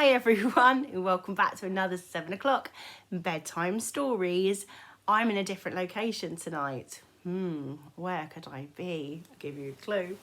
Hi everyone, and welcome back to another 7 o'clock bedtime stories. I'm in a different location tonight. Where could I be? I'll give you a clue.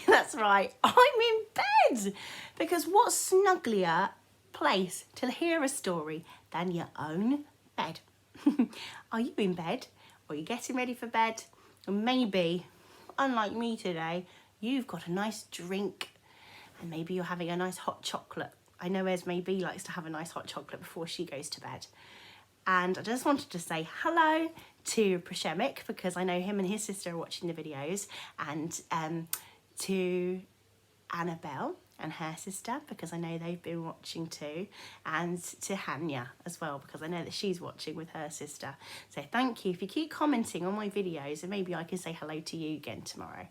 That's right, I'm in bed. Because what snugglier place to hear a story than your own bed? Are you in bed? Or are you getting ready for bed? And maybe, unlike me today, you've got a nice drink. And maybe you're having a nice hot chocolate. I know Esme B likes to have a nice hot chocolate before she goes to bed. And I just wanted to say hello to Prashemik because I know him and his sister are watching the videos, and to Annabelle and her sister because I know they've been watching too, and to Hanya as well because I know that she's watching with her sister. So thank you if you keep commenting on my videos, and maybe I can say hello to you again tomorrow.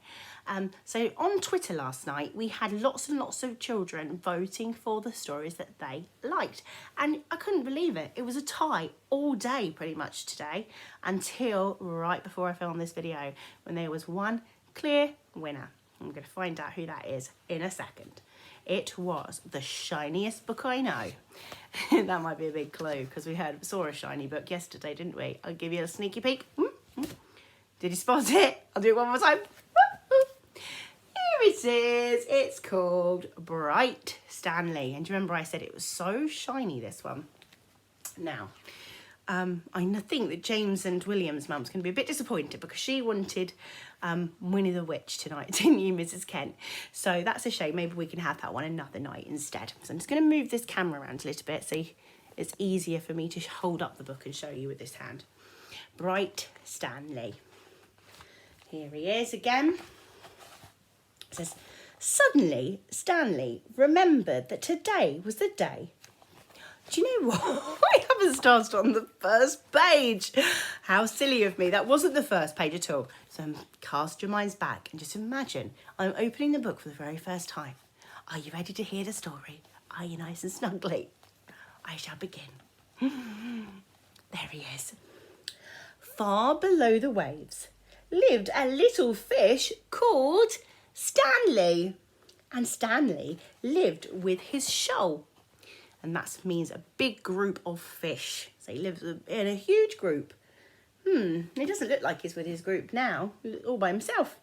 So on Twitter last night we had lots and lots of children voting for the stories that they liked, and I couldn't believe it. It was a tie all day pretty much today until right before I filmed this video, when there was one clear winner. I'm going to find out who that is in a second. It was The Shiniest Book I Know. That might be a big clue because we saw a shiny book yesterday, didn't we? I'll give you a sneaky peek. Did you spot it? I'll do it one more time. Here it is. It's called Bright Stanley. And do you remember I said it was so shiny, this one? Now, I think that James and William's mum's going to be a bit disappointed because she wanted Winnie the Witch tonight, didn't you, Mrs. Kent? So that's a shame. Maybe we can have that one another night instead. So I'm just going to move this camera around a little bit so it's easier for me to hold up the book and show you with this hand. Bright Stanley. Here he is again. It says, suddenly Stanley remembered that today was the day. Do you know what? I haven't started on the first page. How silly of me. That wasn't the first page at all. So cast your minds back and just imagine I'm opening the book for the very first time. Are you ready to hear the story? Are you nice and snuggly? I shall begin. There he is. Far below the waves lived a little fish called Stanley. And Stanley lived with his shoal. And that means a big group of fish. So he lives in a huge group. He doesn't look like he's with his group now, all by himself.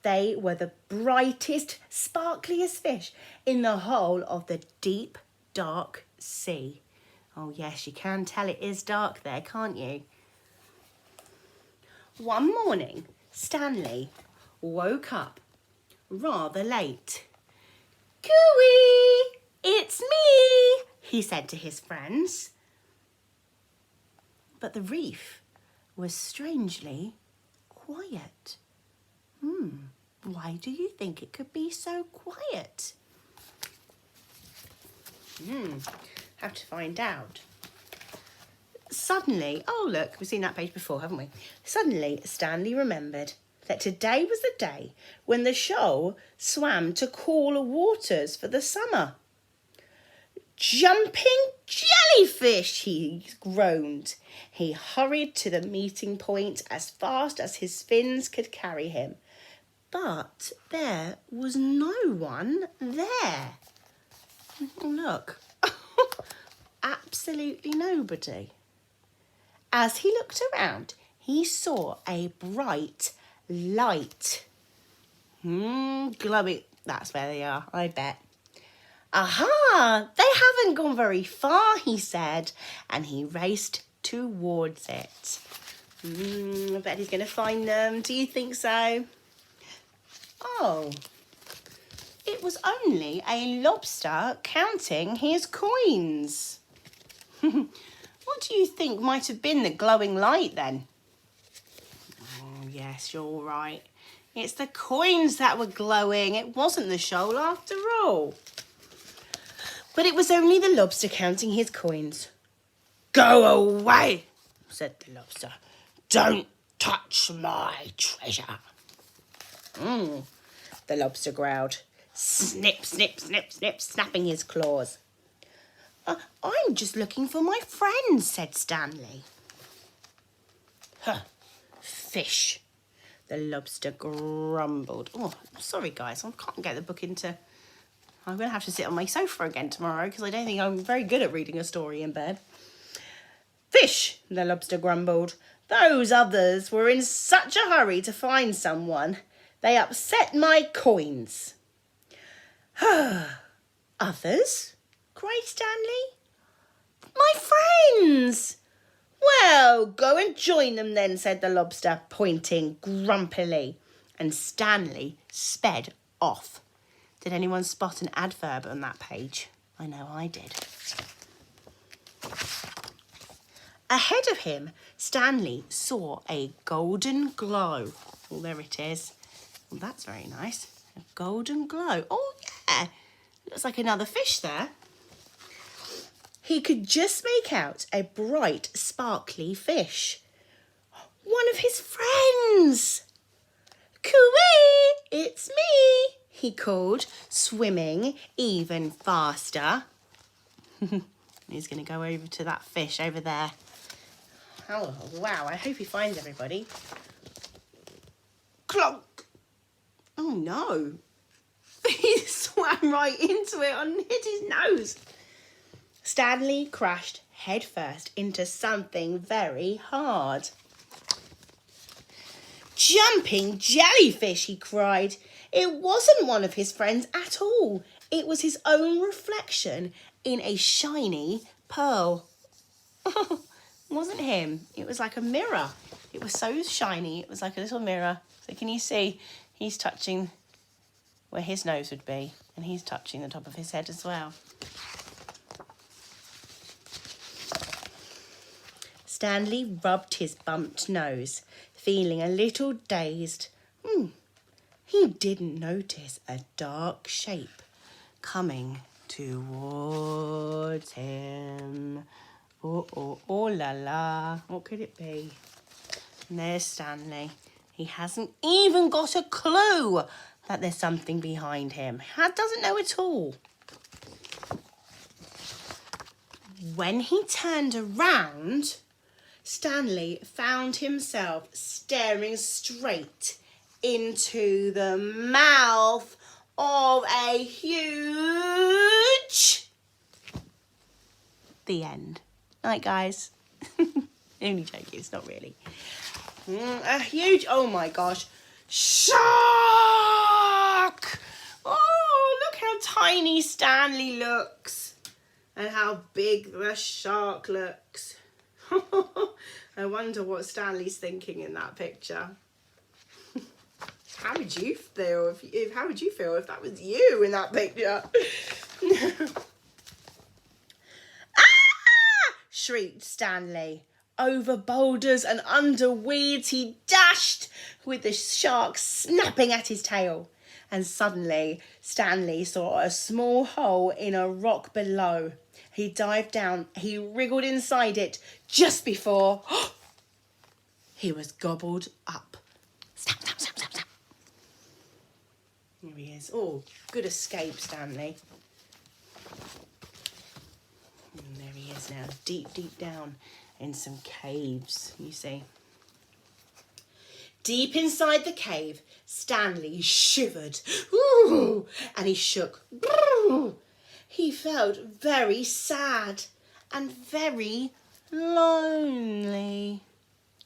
They were the brightest, sparkliest fish in the whole of the deep, dark sea. Oh yes, you can tell it is dark there, can't you? One morning, Stanley woke up rather late. Cooey! It's me, he said to his friends. But the reef was strangely quiet. Why do you think it could be so quiet? Have to find out. Suddenly, oh look, we've seen that page before, haven't we? Suddenly, Stanley remembered that today was the day when the shoal swam to cooler waters for the summer. Jumping jellyfish, he groaned. He hurried to the meeting point as fast as his fins could carry him. But there was no one there. Look, absolutely nobody. As he looked around, he saw a bright light. Glowing. That's where they are, I bet. Aha! They haven't gone very far, he said, and he raced towards it. I bet he's going to find them. Do you think so? Oh, it was only a lobster counting his coins. What do you think might have been the glowing light then? Oh, yes, you're right. It's the coins that were glowing. It wasn't the shoal after all. But it was only the lobster counting his coins. Go away, said the lobster. Don't touch my treasure. The lobster growled. Snip, snip, snip, snip, snapping his claws. I'm just looking for my friends, said Stanley. Fish, the lobster grumbled. Oh, sorry guys, I can't get the book into I'm going to have to sit on my sofa again tomorrow because I don't think I'm very good at reading a story in bed. Fish, the lobster grumbled. Those others were in such a hurry to find someone. They upset my coins. Others? cried Stanley. My friends! Well, go and join them then, said the lobster, pointing grumpily. And Stanley sped off. Did anyone spot an adverb on that page? I know I did. Ahead of him, Stanley saw a golden glow. Oh, there it is. Well, that's very nice. A golden glow. Oh, yeah. Looks like another fish there. He could just make out a bright, sparkly fish. One of his friends. Cooey, it's me, he called, swimming even faster. He's going to go over to that fish over there. Oh, wow, I hope he finds everybody. Clonk. Oh, no. He swam right into it and hit his nose. Stanley crashed headfirst into something very hard. Jumping jellyfish, he cried. It wasn't one of his friends at all. It was his own reflection in a shiny pearl. It wasn't him. It was like a mirror. It was so shiny. It was like a little mirror. So can you see he's touching where his nose would be, and he's touching the top of his head as well. Stanley rubbed his bumped nose, feeling a little dazed. He didn't notice a dark shape coming towards him. Oh, la la. What could it be? And there's Stanley. He hasn't even got a clue that there's something behind him. He doesn't know at all. When he turned around, Stanley found himself staring straight into the mouth of a huge... The end. Night, guys. Only joking, it's not really. A huge, oh my gosh, shark! Oh, look how tiny Stanley looks. And how big the shark looks. I wonder what Stanley's thinking in that picture. How would you feel how would you feel if that was you in that picture? Ah! Shrieked Stanley. Over boulders and under weeds he dashed, with the shark snapping at his tail. And suddenly Stanley saw a small hole in a rock below. He dived down, he wriggled inside it just before he was gobbled up. Snap, snap, snap, snap, snap. Here he is. Oh, good escape, Stanley. And there he is now, deep, deep down in some caves, you see. Deep inside the cave, Stanley shivered. Ooh, and he shook. Ooh. He felt very sad and very lonely.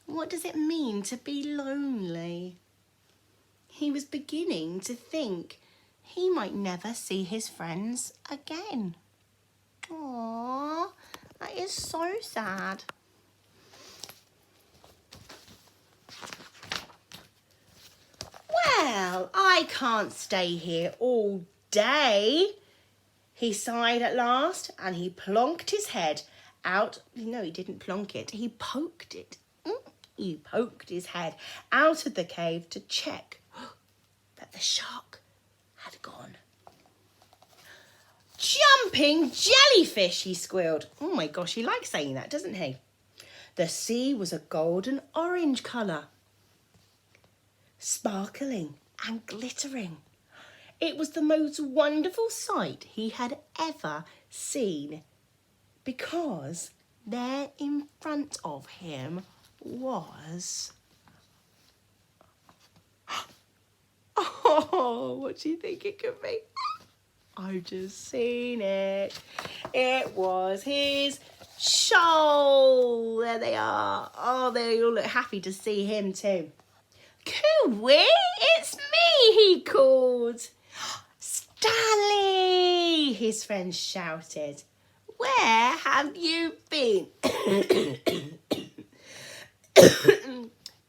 What does it mean to be lonely? He was beginning to think he might never see his friends again. Aww, that is so sad. Well, I can't stay here all day, he sighed at last, and he plonked his head out. No, he didn't plonk it. He poked it. He poked his head out of the cave to check that the shark had gone. Jumping jellyfish, he squealed. Oh my gosh, he likes saying that, doesn't he? The sea was a golden orange colour, sparkling and glittering. It was the most wonderful sight he had ever seen, because there in front of him was... Oh, what do you think it could be? I've just seen it. It was his shoal. There they are. Oh, they all look happy to see him too. Cooey, it's me, he called. Stanley, his friends shouted. Where have you been?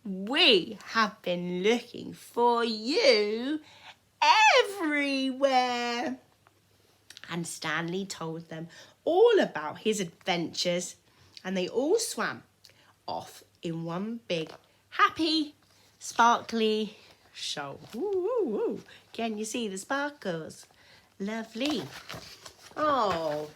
We have been looking for you everywhere. And Stanley told them all about his adventures, and they all swam off in one big, happy, sparkly shoal. Ooh, ooh, ooh. Can you see the sparkles? Lovely. Oh,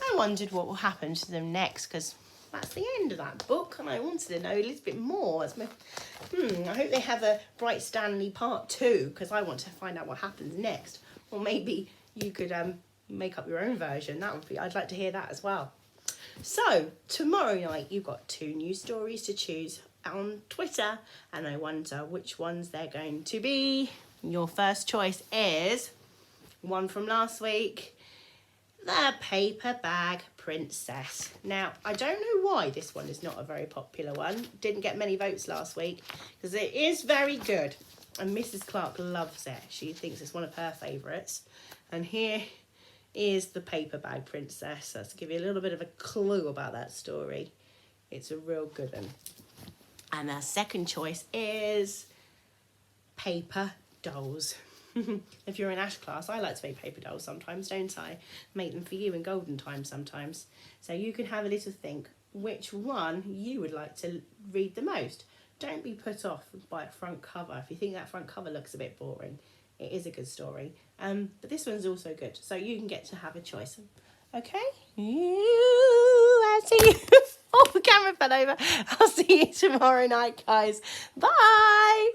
I wondered what will happen to them next, because that's the end of that book, and I wanted to know a little bit more. I hope they have a Bright Stanley part 2, because I want to find out what happens next. Or maybe you could make up your own version. I'd like to hear that as well. So tomorrow night you've got 2 new stories to choose on Twitter, and I wonder which ones they're going to be. Your first choice is one from last week, The Paper Bag Princess. Now, I don't know why this one is not a very popular one. Didn't get many votes last week, because it is very good. And Mrs. Clark loves it. She thinks it's one of her favourites. And here is The Paper Bag Princess. That's to give you a little bit of a clue about that story. It's a real good one. And our second choice is Paper Dolls. If you're in Ash class, I like to make paper dolls sometimes, don't I? Make them for you in golden time sometimes. So you can have a little think which one you would like to read the most. Don't be put off by a front cover. If you think that front cover looks a bit boring, it is a good story. But this one's also good, so you can get to have a choice. Okay? I'll see you. Oh, the camera fell over. I'll see you tomorrow night, guys. Bye.